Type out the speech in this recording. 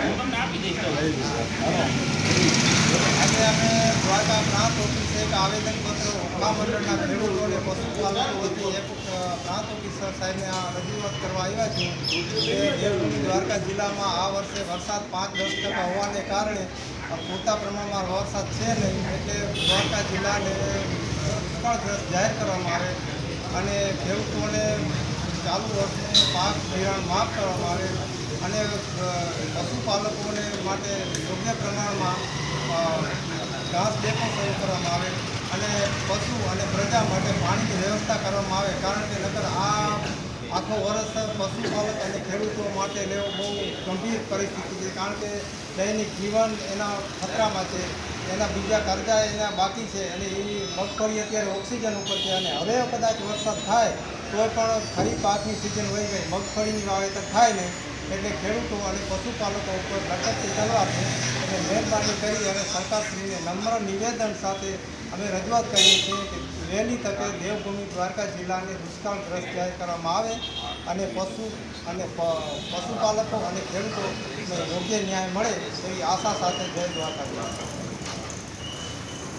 આજે અમે દ્વારકા પ્રાંત ઓફિસે એક આવેદનપત્ર ઉપમા મંડળના ખેડૂતોને પશુપાલકો વતી એક પ્રાંત ઓફિસર સાહેબને આ રજૂઆત કરવા આવ્યા છીએ કે દેવભૂમિ દ્વારકા જિલ્લામાં આ વર્ષે વરસાદ 5-10% હોવાને કારણે પૂરતા પ્રમાણમાં વરસાદ છે નહીં, એટલે દ્વારકા જિલ્લાને દુષ્કાળગ્રસ્ત જાહેર કરવામાં આવે અને ખેડૂતોને ચાલુ વર્ષે પાક ધિરાણ માફ કરવામાં આવે અને પશુપાલકોને માટે યોગ્ય પ્રમાણમાં ઘાસ ડેપો શરૂ કરવામાં આવે અને પશુ અને પ્રજા માટે પાણીની વ્યવસ્થા કરવામાં આવે. કારણ કે નકર આ આખો વર્ષ પશુપાલક અને ખેડૂતો માટે લેવો બહુ ગંભીર પરિસ્થિતિ છે. કારણ કે દૈનિક જીવન એના ખતરામાં છે, એના બીજા કરજા એના બાકી છે અને એની મગફળી અત્યારે ઓક્સિજન ઉપર છે અને હવે કદાચ વરસાદ થાય તો પણ ખરીફ પાકની સિઝન વહી ગઈ, મગફળીની વાવેતર થાય નહીં, એટલે ખેડૂતો અને પશુપાલકો ઉપર લટકતી તલવાર છે. એટલે મહેરબાની કરી અને સરકારશ્રીને નમ્ર નિવેદન સાથે અમે રજૂઆત કરીએ છીએ કે વહેલી તકે દેવભૂમિ દ્વારકા જિલ્લાને દુષ્કાળગ્રસ્ત જાહેર કરવામાં આવે અને પશુપાલકો અને ખેડૂતોને યોગ્ય ન્યાય મળે એવી આશા સાથે જય દ્વારકા.